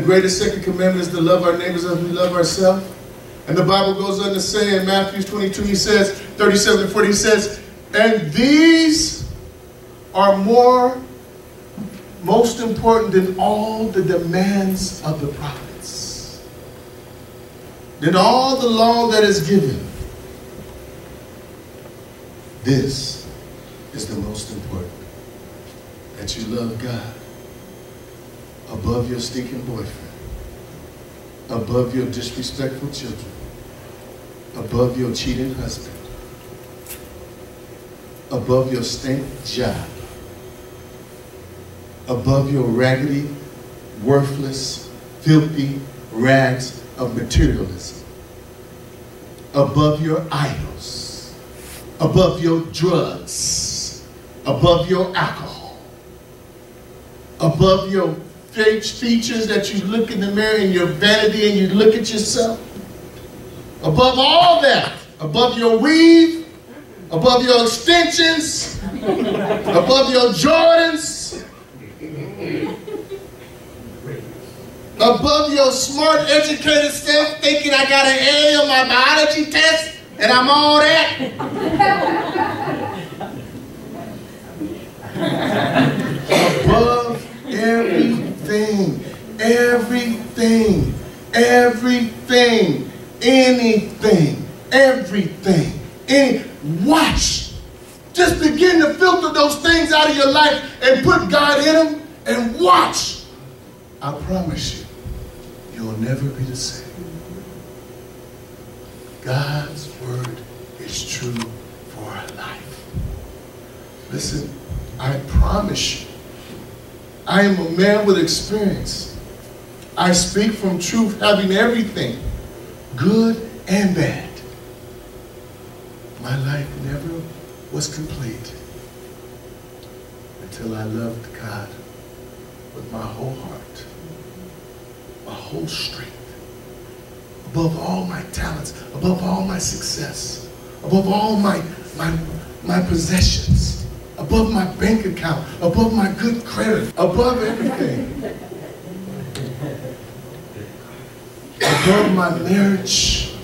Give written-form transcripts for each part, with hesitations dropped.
greatest second commandment is to love our neighbors as we love ourselves. And the Bible goes on to say in Matthew 22, he says, 37 and 40, he says, and these are most important than all the demands of the prophets, than all the law that is given. This is the most important, that you love God above your stinking boyfriend, above your disrespectful children, above your cheating husband, above your stink job, above your raggedy, worthless, filthy rags of materialism, above your idols, above your drugs, above your alcohol, above your fake features that you look in the mirror in your vanity and you look at yourself, above all that, above your weave, above your extensions, above your Jordans, above your smart, educated self thinking I got an A on my biology test and I'm all that. Above everything, everything, everything, anything, everything, watch. Just begin to filter those things out of your life and put God in them and watch. I promise you, you'll never be the same. God's word is true for our life. Listen, I promise you, I am a man with experience. I speak from truth, having everything, good and bad. My life never was complete until I loved God with my whole heart, my whole strength, above all my talents, above all my success, above all my possessions, above my bank account, above my good credit, above everything. Above my marriage,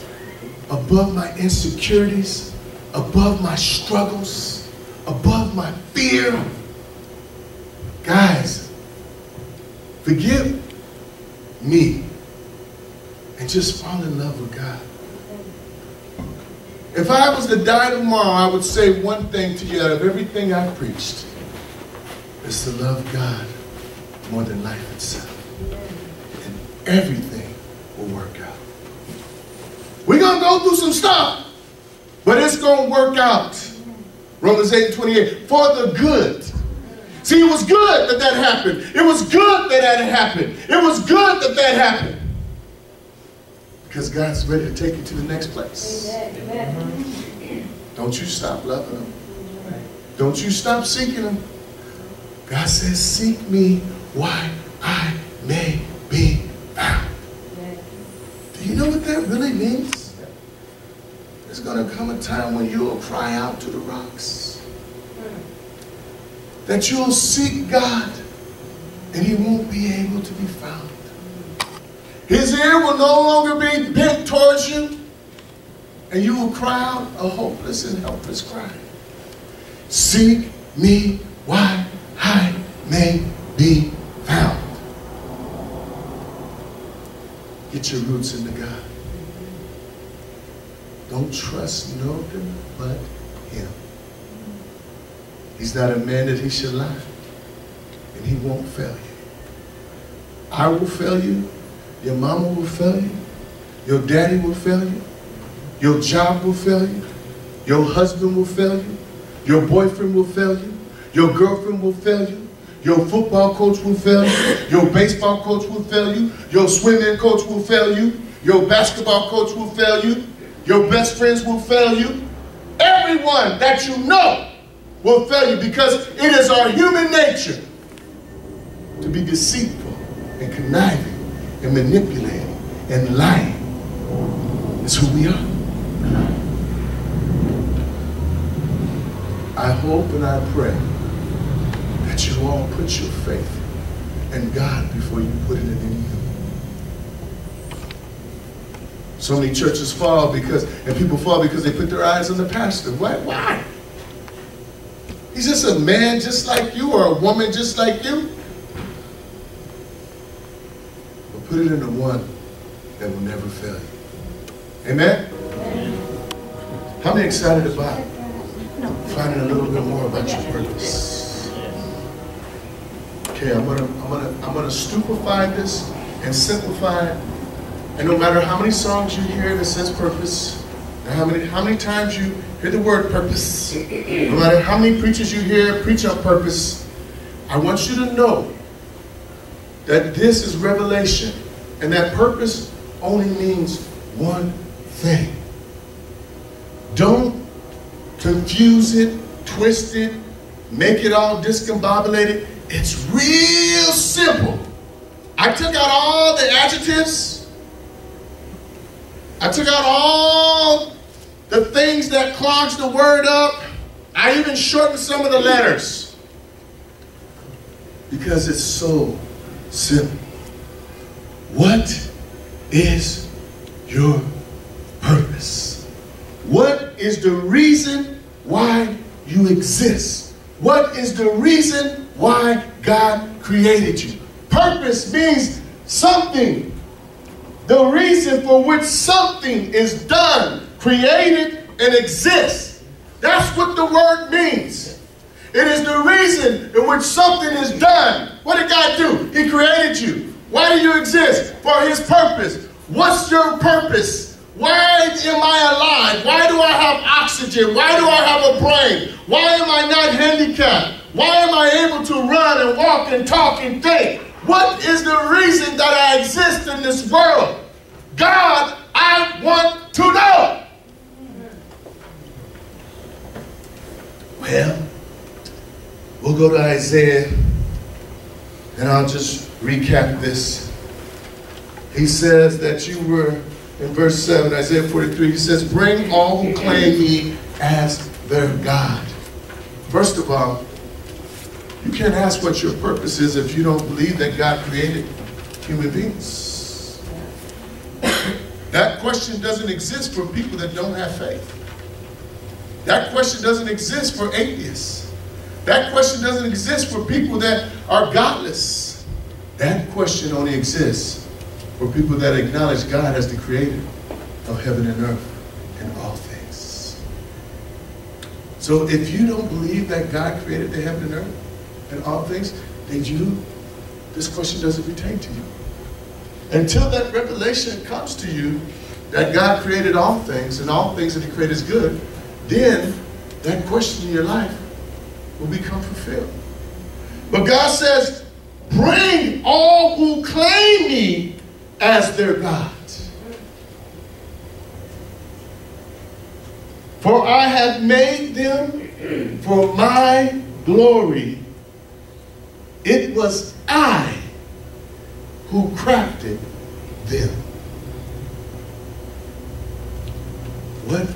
above my insecurities, above my struggles, above my fear. Guys, forgive me and just fall in love with God. If I was to die tomorrow, I would say one thing to you out of everything I've preached. It's to love God more than life itself. And everything will work out. We're going to go through some stuff, but it's going to work out. Romans 8:28, for the good. See, it was good that that happened. It was good that that happened. It was good that that happened. Because God's ready to take you to the next place. Amen. Don't you stop loving him. Don't you stop seeking him. God says, seek me while I may be found. Do you know what that really means? There's going to come a time when you'll cry out to the rocks. That you'll seek God and he won't be able to be found. His ear will no longer be bent towards you, and you will cry out a hopeless and helpless cry. Seek me while I may be found. Get your roots into God. Don't trust nobody but him. He's not a man that he should lie, and he won't fail you. I will fail you. Your mama will fail you. Your daddy will fail you. Your job will fail you. Your husband will fail you. Your boyfriend will fail you. Your girlfriend will fail you. Your football coach will fail you. Your baseball coach will fail you. Your swimming coach will fail you. Your basketball coach will fail you. Your best friends will fail you. Everyone that you know will fail you, because it is our human nature to be deceitful and conniving and manipulating and lying. It's who we are. I hope and I pray that you all put your faith in God before you put it in anything. So many churches fall and people fall because they put their eyes on the pastor. Why? He's just a man just like you, or a woman just like you. But put it in the one that will never fail you. Amen? Amen. How many excited about finding a little bit more about your purpose? Okay, I'm gonna stupefy this and simplify it. And no matter how many songs you hear that says purpose, and how many times you hear the word purpose, no matter how many preachers you hear preach on purpose, I want you to know that this is revelation, and that purpose only means one thing. Don't confuse it, twist it, make it all discombobulated. It's real simple. I took out all the adjectives. I took out all the things that clogs the word up. I even shortened some of the letters. Because it's so simple. What is your purpose? What is the reason why you exist? What is the reason why God created you? Purpose means something. The reason for which something is done, created, and exists. That's what the word means. It is the reason in which something is done. What did God do? He created you. Why do you exist? For his purpose. What's your purpose? Why am I alive? Why do I have oxygen? Why do I have a brain? Why am I not handicapped? Why am I able to run and walk and talk and think? What is the reason that I exist in this world? God, I want to know. Well, we'll go to Isaiah, and I'll just recap this. He says that you were, in verse 7, Isaiah 43, he says, bring all who claim me as their God. First of all, you can't ask what your purpose is if you don't believe that God created human beings. That question doesn't exist for people that don't have faith. That question doesn't exist for atheists. That question doesn't exist for people that are godless. That question only exists for people that acknowledge God as the creator of heaven and earth and all things. So if you don't believe that God created the heaven and earth and all things, then this question doesn't pertain to you. Until that revelation comes to you that God created all things and all things that he created is good, then that question in your life will become fulfilled. But God says, bring all who claim me as their God. For I have made them for my glory. It was I who crafted them. What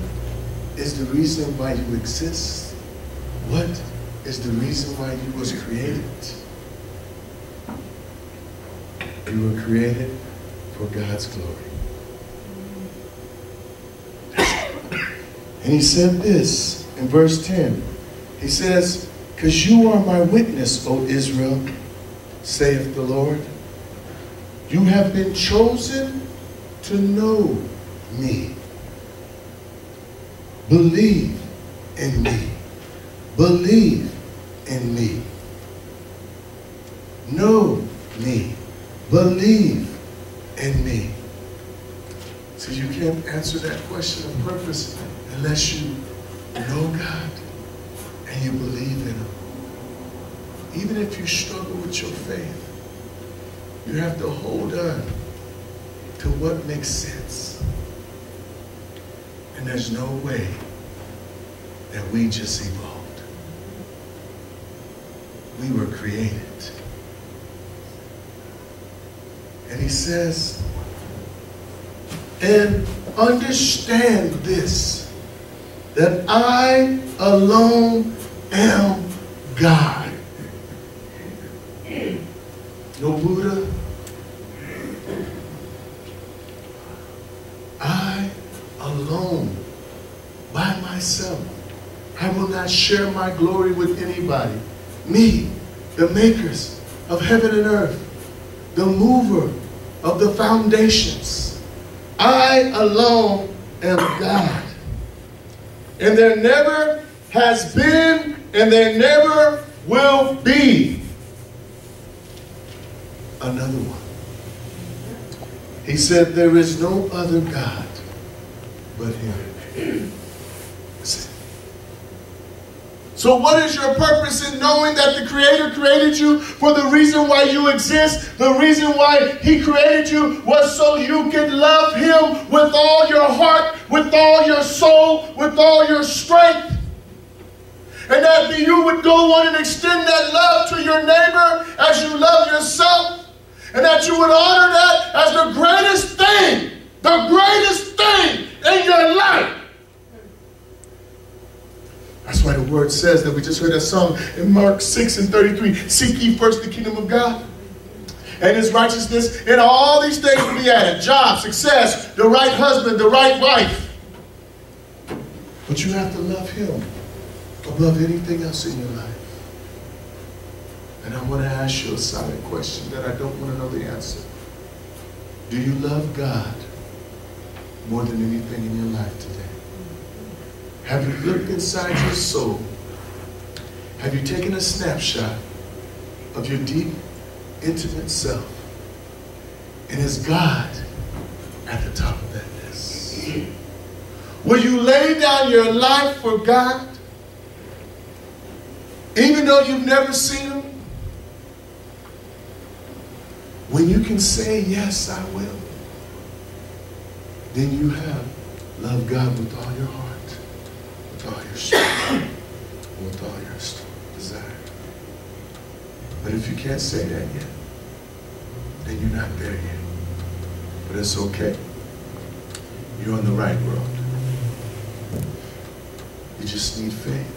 is the reason why you exist? What is the reason why you was created? You were created for God's glory. And he said this in verse 10. He says, because you are my witness, O Israel, saith the Lord. You have been chosen to know me. Believe in me. Believe in me. Know me. Believe in me. So you can't answer that question of purpose unless you know God and you believe in him. Even if you struggle with your faith, you have to hold on to what makes sense. And there's no way that we just evolved. We were created. And he says, and understand this, that I alone am God. No Buddha. I myself. I will not share my glory with anybody. Me, the makers of heaven and earth, the mover of the foundations. I alone am God. And there never has been and there never will be another one. He said, there is no other God but Him. So what is your purpose in knowing that the Creator created you for the reason why you exist? The reason why He created you was so you could love Him with all your heart, with all your soul, with all your strength. And that you would go on and extend that love to your neighbor as you love yourself. And that you would honor that as the greatest thing in your life. That's why the word says that we just heard that song in Mark 6:33. Seek ye first the kingdom of God and His righteousness, and all these things will be added. Job, success, the right husband, the right wife. But you have to love Him above anything else in your life. And I want to ask you a silent question that I don't want to know the answer. Do you love God more than anything in your life today? Have you looked inside your soul? Have you taken a snapshot of your deep, intimate self? And is God at the top of that list? Will you lay down your life for God? Even though you've never seen Him? When you can say, yes, I will, then you have loved God with all your heart, with all your strength, with all your desire. But if you can't say that yet, then you're not there yet. But it's okay. You're on the right road. You just need faith.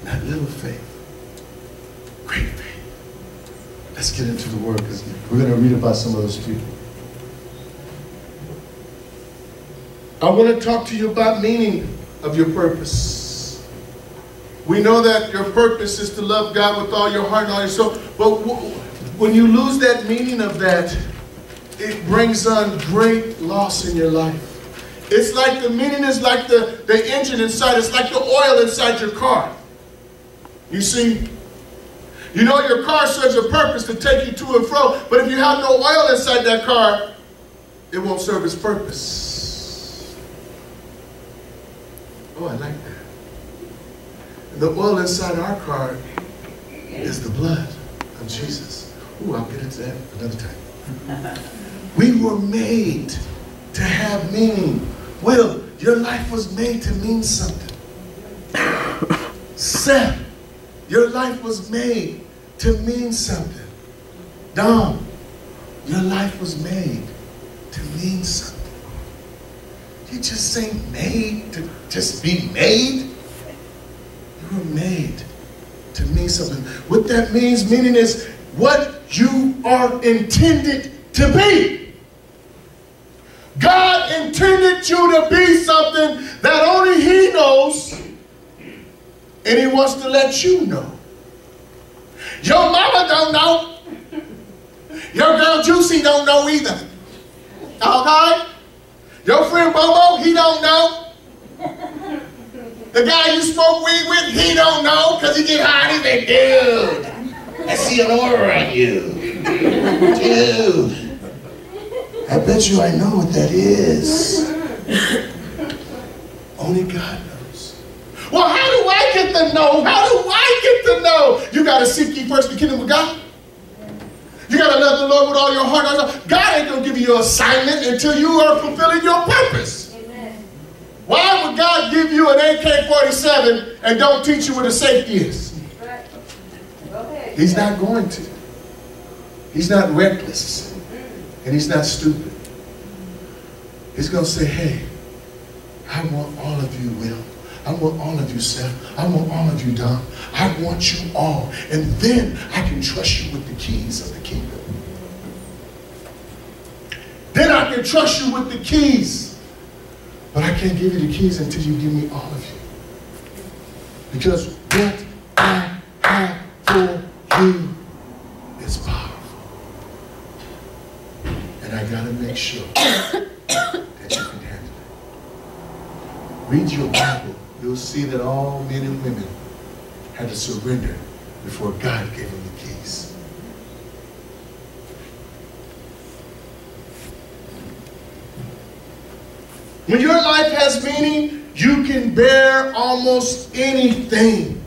Not little faith. Great faith. Let's get into the word because we're going to read about some of those people. I want to talk to you about meaning of your purpose. We know that your purpose is to love God with all your heart and all your soul. But when you lose that meaning of that, it brings on great loss in your life. It's like the meaning is like the engine inside. It's like the oil inside your car. You see? You know your car serves a purpose to take you to and fro, but if you have no oil inside that car, it won't serve its purpose. Oh, I like that. And the oil inside our car is the blood of Jesus. Ooh, I'll get into that another time. We were made to have meaning. Will, your life was made to mean something. Seth, your life was made to mean something. Dom, your life was made to mean something. You just ain't made to just be made. You were made to mean something. What that means, meaning is what you are intended to be. God intended you to be something that only He knows, and He wants to let you know. Your mama don't know. Your girl Juicy don't know either. Okay? Your friend Bobo, he don't know. The guy you smoke weed with, he don't know because he get high and he's like, dude, I see an aura on you. Dude, I bet you I know what that is. Only God knows. Well, how do I get to know? How do I get to know? You got to seek ye first the kingdom of God. You got to love the Lord with all your heart. God ain't going to give you your assignment until you are fulfilling your purpose. Amen. Why would God give you an AK-47 and don't teach you what a safety is? Right. Okay. He's not going to. He's not reckless. And He's not stupid. He's going to say, hey, I want all of you, Will. I want all of you, Seth. I want all of you, Don. I want you all. And then I can trust you with the keys of the kingdom. Then I can trust you with the keys But I can't give you the keys until you give me all of you. Because what I have for you is powerful. And I got to make sure that you can handle it. Read your Bible. You'll see that all men and women had to surrender before God gave them the keys. When your life has meaning, you can bear almost anything.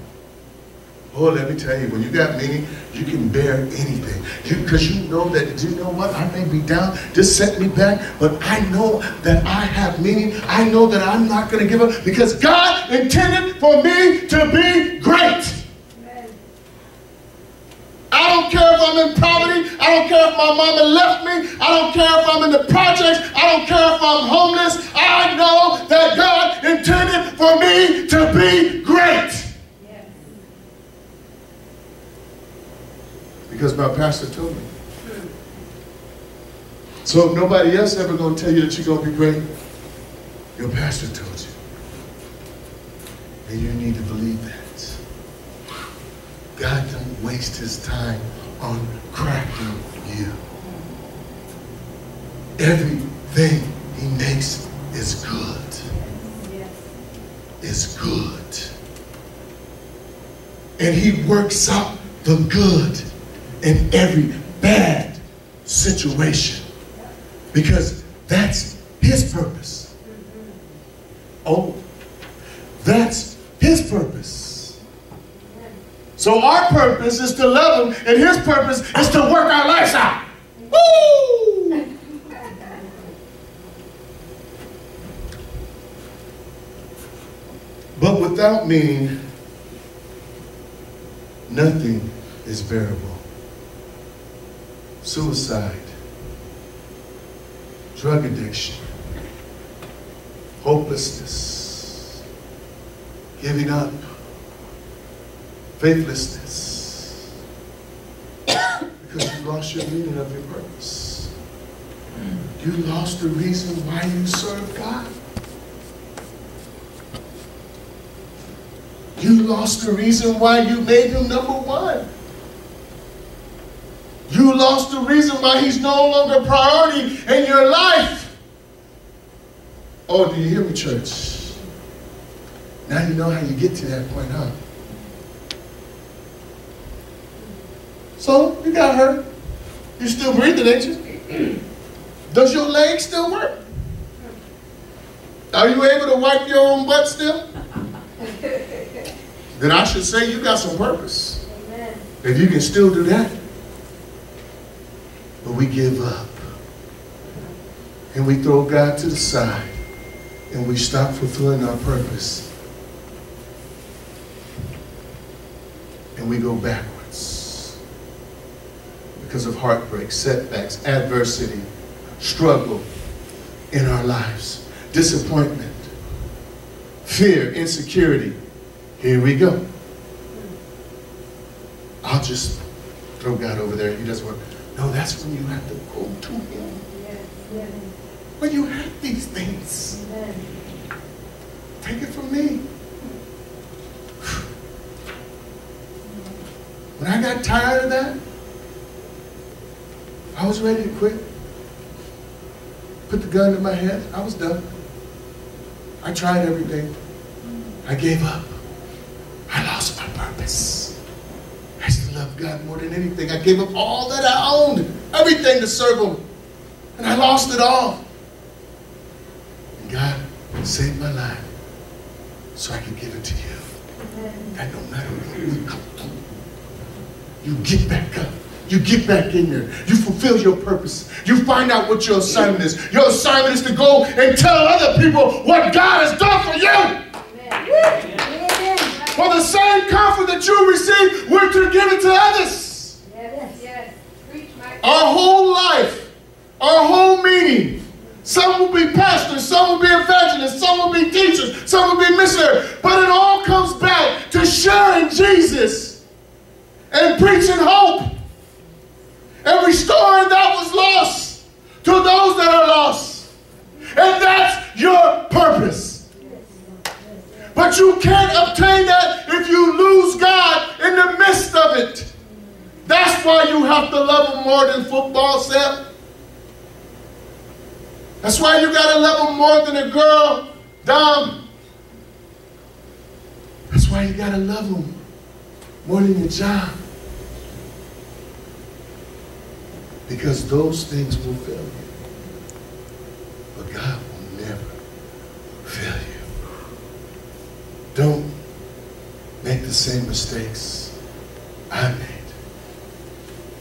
Oh, let me tell you, when you got meaning, you can bear anything. Because you know that, you know what, I may be down, just set me back, but I know that I have meaning. I know that I'm not going to give up because God intended for me to be great. I don't care if I'm in poverty. I don't care if my mama left me. I don't care if I'm in the projects. I don't care if I'm homeless. I know that God intended for me to be great. Yes. Because my pastor told me. So if nobody else ever going to tell you that you're going to be great, your pastor told you. And you need to believe that. God don't waste his time on cracking you. Everything he makes is good. Yes. Is good. And he works out the good in every bad situation. Because that's his purpose. Oh, that's his purpose. So our purpose is to love him, and his purpose is to work our lives out. Woo! But without meaning, nothing is bearable. Suicide, drug addiction, hopelessness, giving up, faithlessness, because you lost your meaning of your purpose. You lost the reason why you serve God. You lost the reason why you made him number one. You lost the reason why he's no longer a priority in your life. Oh, do you hear me, church? Now you know how you get to that point, huh? So, you got hurt. You still breathing, ain't you? Does your leg still work? Are you able to wipe your own butt still? Then I should say you got some purpose. Amen. If you can still do that. But we give up. And we throw God to the side. And we stop fulfilling our purpose. And we go backwards. Because of heartbreak, setbacks, adversity, struggle in our lives, disappointment, fear, insecurity. Here we go. I'll just throw God over there. He doesn't work. No, that's when you have to go to him. Yes. When you have these things. Amen. Take it from me. When I got tired of that, I was ready to quit. Put the gun to my head. I was done. I tried everything. I gave up. I lost my purpose. I used to love God more than anything. I gave up all that I owned, everything to serve him. And I lost it all. And God saved my life so I could give it to you. And no matter what you come through, you get back up. You get back in there. You fulfill your purpose. You find out what your assignment is. Your assignment is to go and tell other people what God has done for you. Amen. For the same comfort that you receive, we're to give it to others. Yes. Our whole life, our whole meaning. Some will be pastors, some will be evangelists, some will be teachers, some will be missionaries. But it all comes back to sharing Jesus and preaching hope. And restoring that was lost to those that are lost. And that's your purpose. But you can't obtain that if you lose God in the midst of it. That's why you have to love him more than football, Seth. That's why you got to love him more than a girl, Dom. That's why you got to love him more than your job. Because those things will fail you. But God will never fail you. Don't make the same mistakes I made.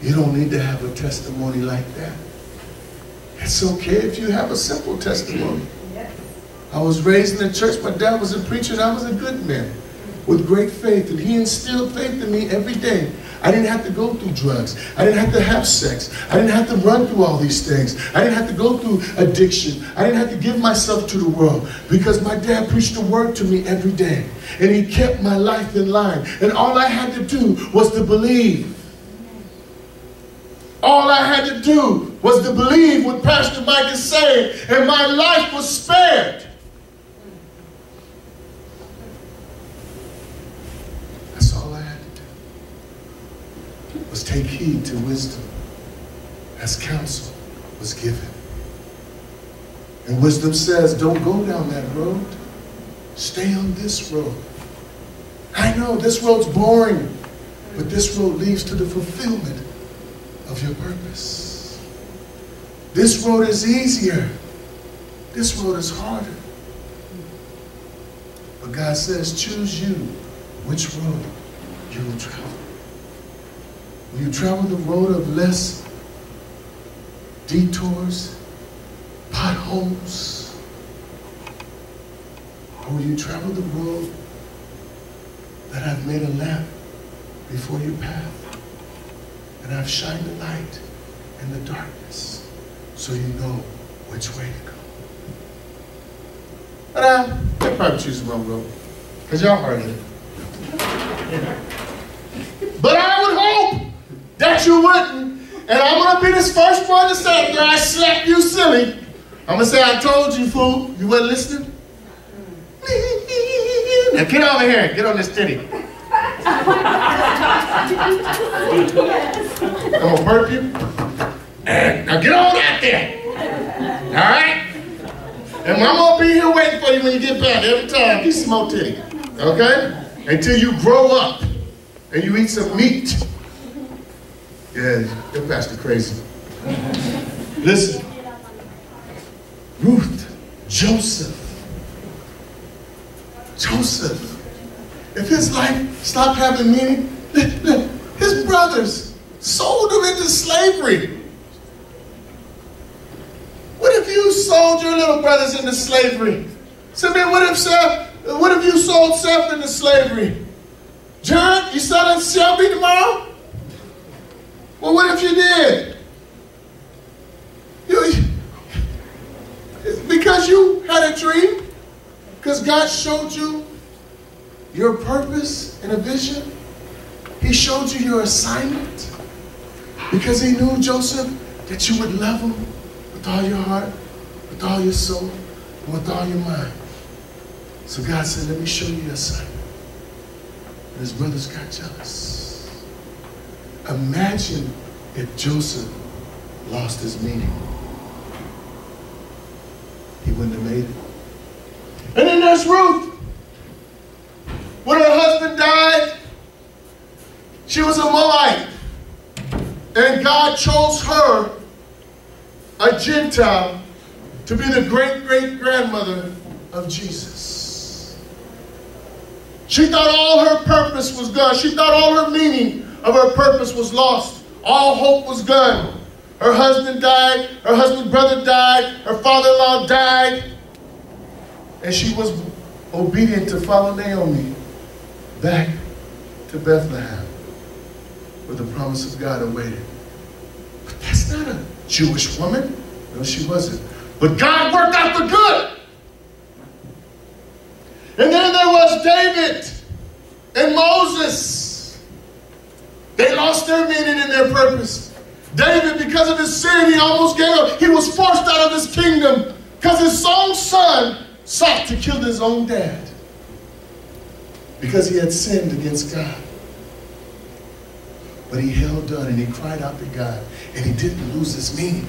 You don't need to have a testimony like that. It's okay if you have a simple testimony. Yes. I was raised in the church. My dad was a preacher and I was a good man with great faith. And he instilled faith in me every day. I didn't have to go through drugs. I didn't have to have sex. I didn't have to run through all these things. I didn't have to go through addiction. I didn't have to give myself to the world because my dad preached the word to me every day. And he kept my life in line. And all I had to do was to believe. All I had to do was to believe what Pastor Mike is saying, and my life was spared. That's all I had to do, was take heed to wisdom as counsel was given. And wisdom says, don't go down that road. Stay on this road. I know this road's boring, but this road leads to the fulfillment of your purpose. This road is easier. This road is harder. But God says, choose you which road you will travel. Will you travel the road of less detours, potholes? Or will you travel the road that I've made a lamp before your path? And I've shined the light in the darkness so you know which way to go. But I'll probably choose the wrong road because y'all heard it. But I would hope that you wouldn't. And I'm going to be this first one to say after I slap you silly, I'm going to say, I told you, fool. You weren't listening? Now get over here. Get on this titty. I'm going to burp you. Now get on out there. All right? And I'm going to be here waiting for you when you get back every time. Get some more titty. Okay? Until you grow up and you eat some meat. Yeah, you're Pastor Crazy. Listen. Ruth, Joseph. If his life stopped having meaning, his brothers sold him into slavery. What if you sold your little brothers into slavery? So, man, what if you sold Seth into slavery? John, you selling Shelby tomorrow? Well, what if you did? Because you had a dream? Because God showed you your purpose and a vision? He showed you your assignment? Because he knew, Joseph, that you would love him with all your heart, with all your soul, and with all your mind. So God said, let me show you your assignment. And his brothers got jealous. Imagine if Joseph lost his meaning. He wouldn't have made it. And then there's Ruth. When her husband died, she was a Moabite. And God chose her, a Gentile, to be the great-great-grandmother of Jesus. She thought all her purpose was gone. She thought all her meaning of her purpose was lost. All hope was gone. Her husband died. Her husband's brother died. Her father-in-law died. And she was obedient to follow Naomi back to Bethlehem, where the promise of God awaited. But that's not a Jewish woman. No, she wasn't. But God worked out the good. And then there was David and Moses. They lost their meaning and their purpose. David, because of his sin, he almost gave up. He was forced out of his kingdom because his own son sought to kill his own dad. because he had sinned against God. But he held on and he cried out to God, and he didn't lose his meaning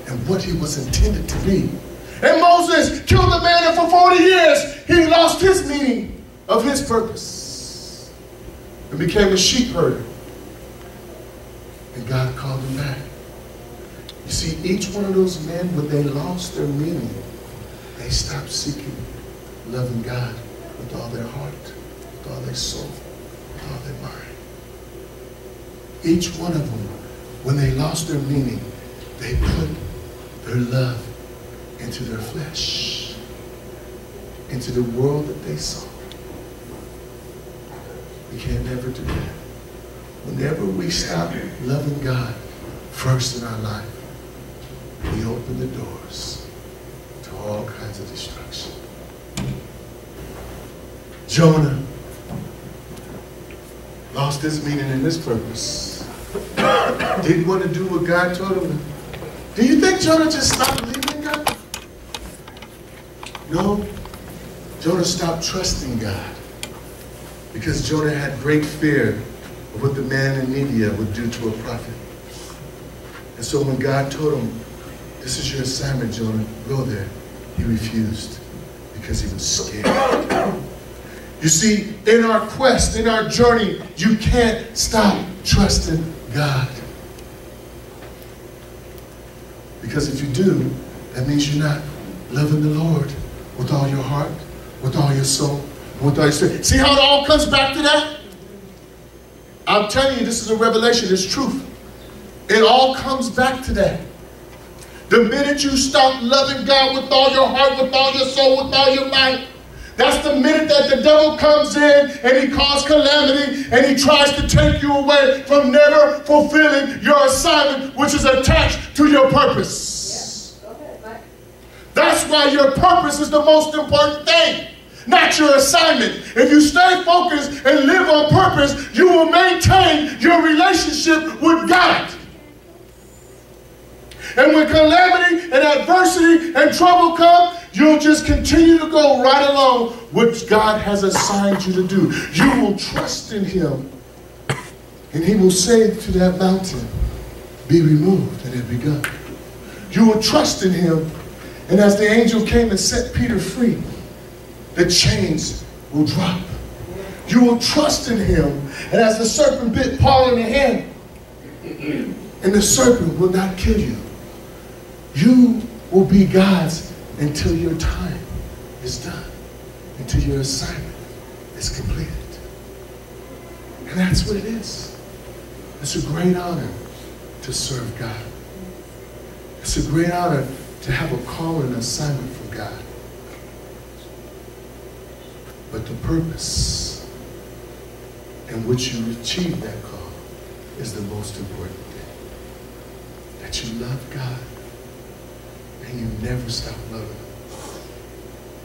and what he was intended to be. And Moses killed the man, and for 40 years he lost his meaning of his purpose and became a sheep herder. And God called him back. You see, each one of those men, when they lost their meaning, they stopped seeking loving God with all their heart, with all their soul, with all their mind. Each one of them, when they lost their meaning, they put their love into their flesh, into the world that they saw. We can't never do that. Whenever we stop loving God first in our life, we open the doors to all kinds of destruction. Jonah lost his meaning and his purpose. Didn't want to do what God told him. Do you think Jonah just stopped believing in God? No. Jonah stopped trusting God because Jonah had great fear of what the man in Nineveh would do to a prophet. And so when God told him, this is your assignment, Jonah, go there, he refused because he was scared. You see, in our quest, in our journey, you can't stop trusting God. Because if you do, that means you're not loving the Lord with all your heart, with all your soul, with all your spirit. See how it all comes back to that? I'm telling you, this is a revelation. It's truth. It all comes back to that. The minute you stop loving God with all your heart, with all your soul, with all your might, that's the minute that the devil comes in and he causes calamity and he tries to take you away from never fulfilling your assignment, which is attached to your purpose. Yeah. Okay. That's why your purpose is the most important thing, not your assignment. If you stay focused and live on purpose, you will maintain your relationship with God. And when calamity and adversity and trouble come, you'll just continue to go right along which God has assigned you to do. You will trust in him, and he will say to that mountain, be removed, and it be gone. You will trust in him, and as the angel came and set Peter free, the chains will drop. You will trust in him, and as the serpent bit Paul in the hand, and the serpent will not kill you. You will be God's until your time is done, until your assignment is completed. And that's what it is. It's a great honor to serve God. It's a great honor to have a call and assignment from God. But the purpose in which you achieve that call is the most important thing. That you love God and you never stop loving him.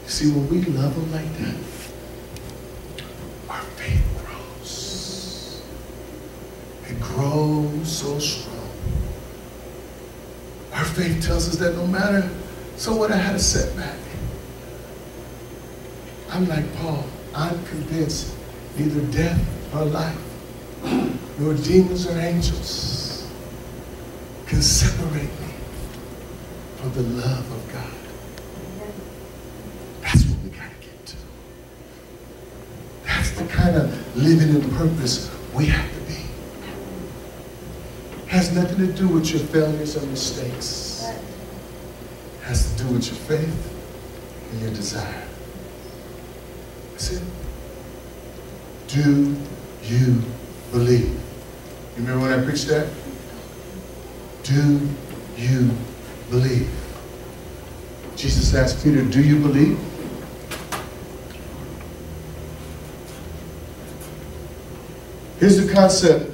You see, when we love him like that, our faith grows. It grows so strong. Our faith tells us that no matter, so what, I had a setback. I'm like Paul. I'm convinced neither death or life, nor demons or angels can separate me from the love of God. That's what we got to get to. That's the kind of living in purpose we have to be. It has nothing to do with your failures or mistakes. It has to do with your faith and your desire. That's it. Do you believe? You remember when I preached that? Do you believe? Jesus asked Peter, do you believe? Here's the concept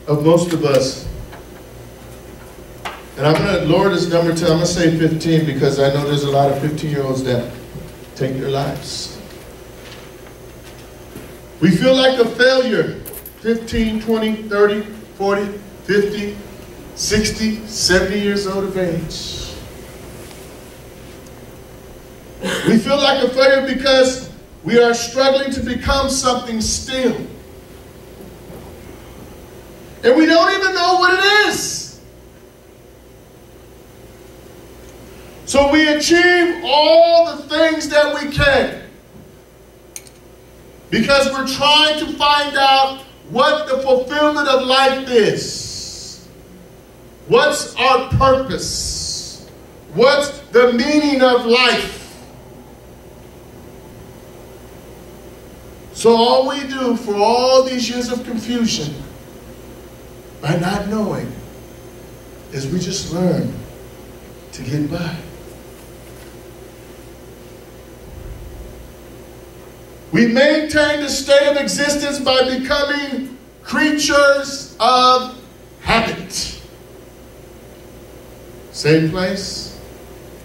of most of us. And I'm going to lower this number to, I'm going to say 15 because I know there's a lot of 15-year-olds that take their lives. We feel like a failure. 15, 20, 30, 40, 50, 60, 70 years old of age. We feel like a failure because We are struggling to become something still. And we don't even know what it is. So we achieve all the things that we can because we're trying to find out what the fulfillment of life is. What's our purpose? What's the meaning of life? So all we do for all these years of confusion, by not knowing, is we just learn to get by. We maintain the state of existence by becoming creatures of habit. Same place,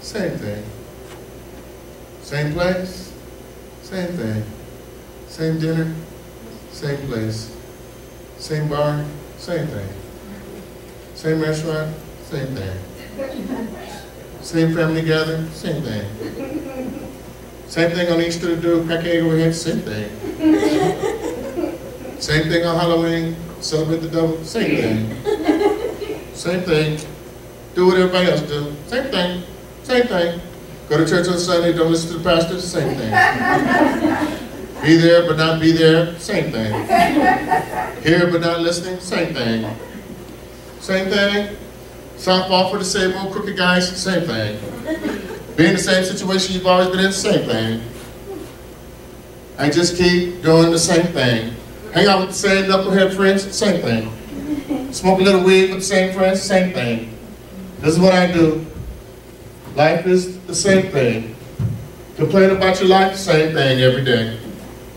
same thing. Same place, same thing. Same dinner, same place. Same bar, same thing. Same restaurant, same thing. Same family gathering, same thing. Same thing on Easter to do, crack egg overhead, same thing. Same thing on Halloween, celebrate the devil, same thing. Same thing. Do what everybody else do, same thing. Same thing. Go to church on Sunday, don't listen to the pastor, same thing. Be there but not be there, same thing. Hear but not listening, same thing. Same thing. Softball for the same old crooked guys, same thing. Be in the same situation you've always been in, same thing. And just keep doing the same thing. Hang out with the same knucklehead friends, same thing. Smoke a little weed with the same friends, same thing. This is what I do. Life is the same thing. Complain about your life, same thing every day.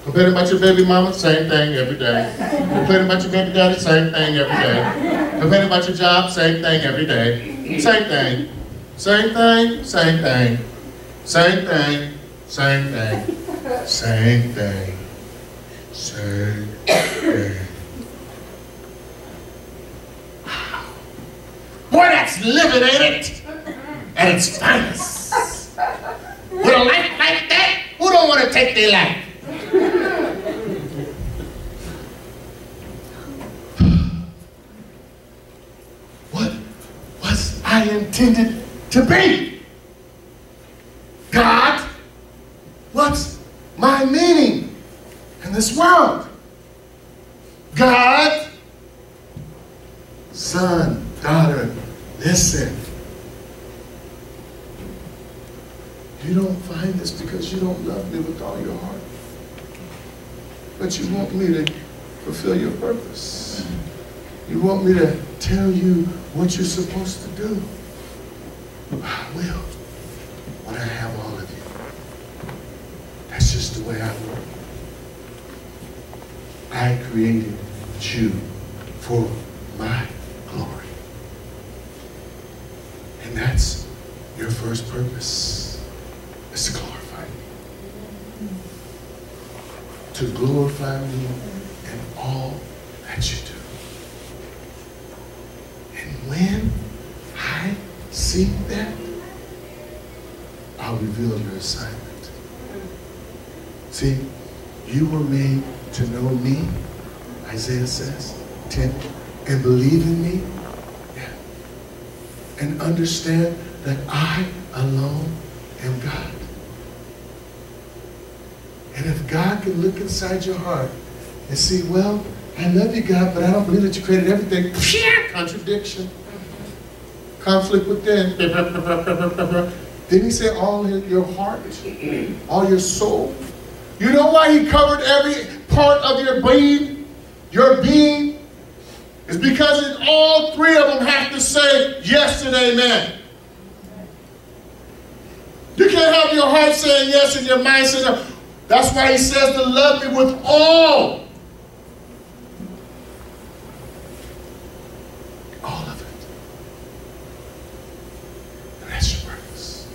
Complain about your baby mama, same thing every day. Complain about your baby daddy, same thing every day. Complain about your job, same thing every day. Same thing. Same thing, same thing. Same thing, same thing. Same thing. Same thing. Boy, that's living, ain't it? At its finest. With a life like that, who don't want to take their life? What was I intended to be? God, what's my meaning in this world? God, son, daughter, listen. You don't find this because you don't love me with all your heart. But you want me to fulfill your purpose. You want me to tell you what you're supposed to do. I will when I have all of you. That's just the way I work. I created you for my glory. And that's your first purpose, is to glorify me. To glorify me in all that you do. And when I see that, I'll reveal your assignment. See, you were made to know me, Isaiah says, 10, and believe in me, yeah, and understand that I alone am God. And if God can look inside your heart and see, well, I love you, God, but I don't believe that you created everything. Contradiction. Conflict within. Didn't he say all your heart? All your soul? You know why he covered every part of your being? Your being? It's because in all three of them have to say yes and amen. You can't have your heart saying yes and your mind saying no. That's why he says to love me with all. All of it. And that's your purpose.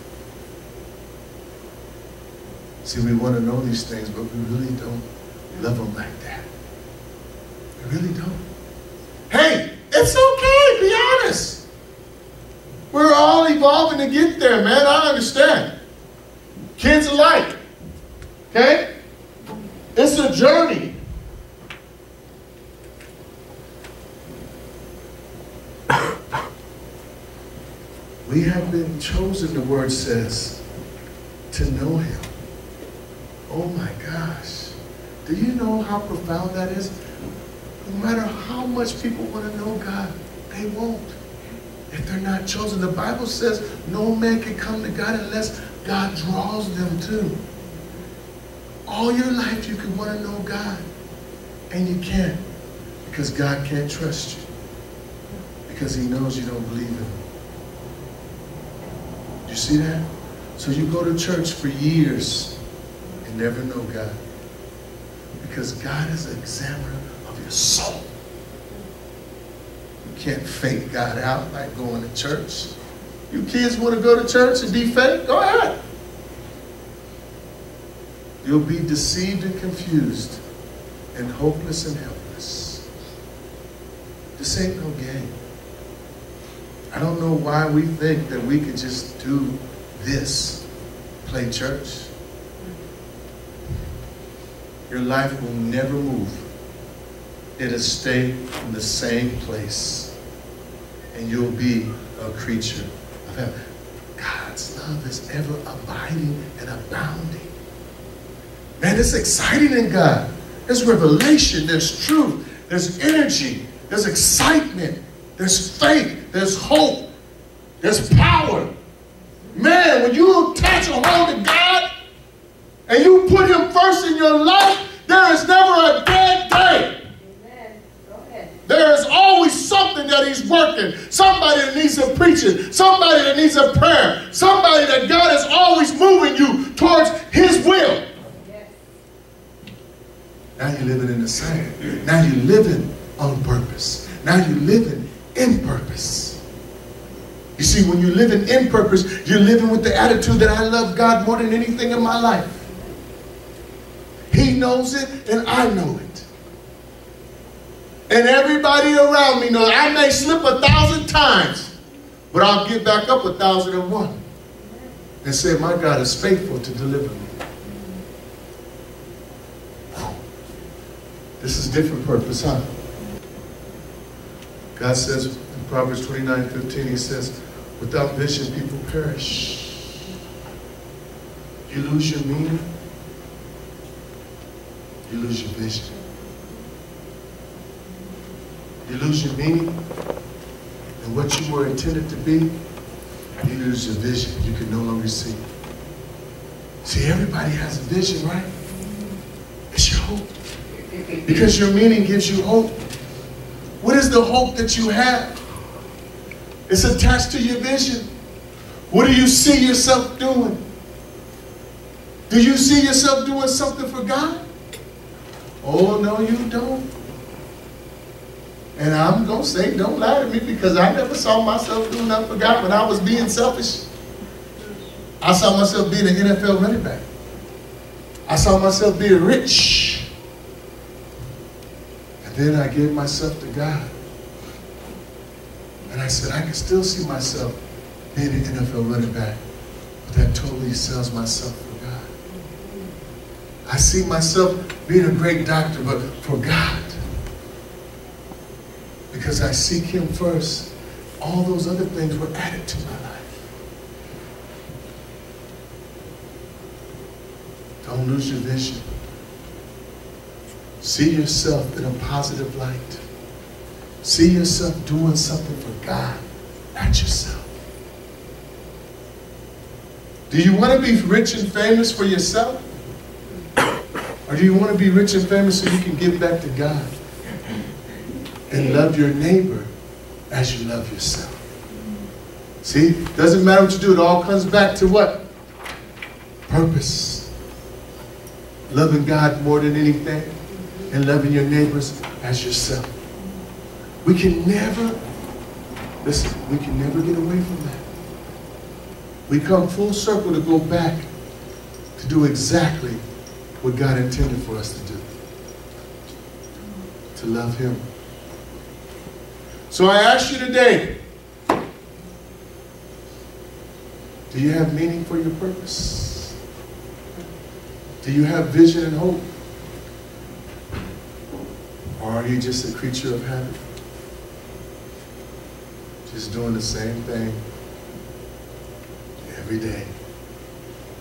See, we want to know these things, but we really don't love them like that. We really don't. Hey, it's okay, be honest. We're all evolving to get there, man. I understand. Kids alike. Okay? It's a journey. We have been chosen, the word says, to know him. Oh my gosh. Do you know how profound that is? No matter how much people want to know God, they won't. If they're not chosen. The Bible says no man can come to God unless God draws them to. All your life you can want to know God, and you can't, because God can't trust you, because he knows you don't believe in him. You see that? So you go to church for years and never know God, because God is an examiner of your soul. You can't fake God out like going to church. You kids want to go to church and be fake? Go ahead. You'll be deceived and confused and hopeless and helpless. This ain't no game. I don't know why we think that we could just do this, play church. Your life will never move. It'll stay in the same place. And you'll be a creature of heaven. God's love is ever abiding and abounding. Man, it's exciting in God. There's revelation, there's truth, there's energy, there's excitement, there's faith, there's hope, there's power. Man, when you attach a hold to God and you put him first in your life, there is never a dead day. Amen. Go ahead. There is always something that he's working. Somebody that needs a preaching. Somebody that needs a prayer. Somebody that God is always moving you towards his will. Yes. Now you're living in the same. Now you're living on purpose. Now you're living in purpose. You see, when you're living in purpose, you're living with the attitude that I love God more than anything in my life. He knows it and I know it. And everybody around me knows I may slip 1,000 times, but I'll get back up 1,001 and say, my God is faithful to deliver me. This is different purpose, huh? God says in Proverbs 29:15, he says, without vision, people perish. You lose your meaning, you lose your vision. You lose your meaning and what you were intended to be, you lose your vision. You can no longer see. See, everybody has a vision, right? It's your hope. Because your meaning gives you hope. What is the hope that you have? It's attached to your vision. What do you see yourself doing? Do you see yourself doing something for God? Oh, no, you don't. And I'm going to say, don't lie to me, because I never saw myself doing nothing for God when I was being selfish. I saw myself being an NFL running back. I saw myself being rich. And then I gave myself to God. And I said, I can still see myself being an NFL running back, but that totally sells myself for God. I see myself being a great doctor, but for God. Because I seek him first. All those other things were added to my life. Don't lose your vision. See yourself in a positive light. See yourself doing something for God, not yourself. Do you want to be rich and famous for yourself? Or do you want to be rich and famous so you can give back to God and love your neighbor as you love yourself? See, doesn't matter what you do. It all comes back to what? Purpose. Loving God more than anything and loving your neighbors as yourself. We can never, listen, we can never get away from that. We come full circle to go back to do exactly what God intended for us to do. To love him. So I ask you today, do you have meaning for your purpose? Do you have vision and hope? Are you just a creature of habit? Just doing the same thing every day.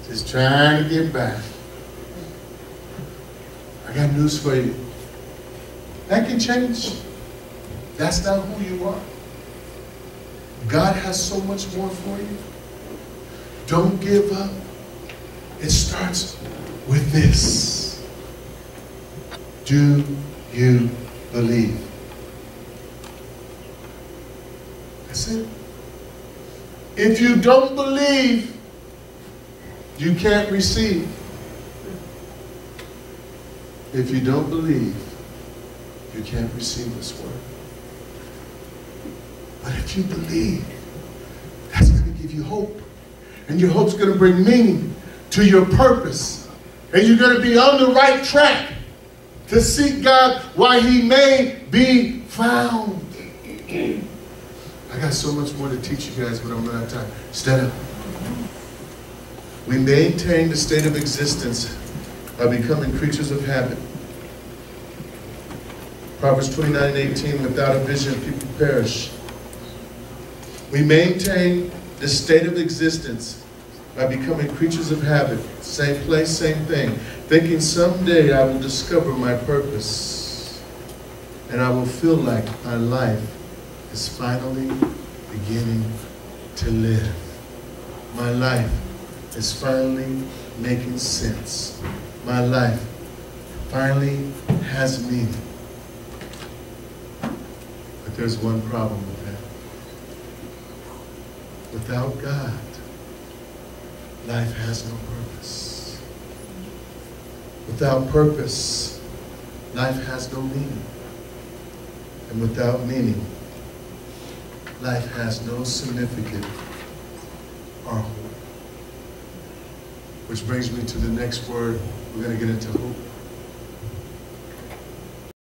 Just trying to get back. I got news for you. That can change. That's not who you are. God has so much more for you. Don't give up. It starts with this. Do you believe? That's it. If you don't believe, you can't receive. If you don't believe, you can't receive this word. But if you believe, that's going to give you hope. And your hope's going to bring meaning to your purpose. And you're going to be on the right track to seek God while He may be found. I got so much more to teach you guys, but I'm not out of time. Stand up. We maintain the state of existence by becoming creatures of habit. Proverbs 29:18, without a vision, people perish. We maintain the state of existence by becoming creatures of habit. Same place, same thing. Thinking someday I will discover my purpose and I will feel like my life is finally beginning to live. My life is finally making sense. My life finally has meaning. But there's one problem with that. Without God, life has no purpose. Without purpose, life has no meaning. And without meaning, life has no significance or hope. Which brings me to the next word. We're going to get into hope.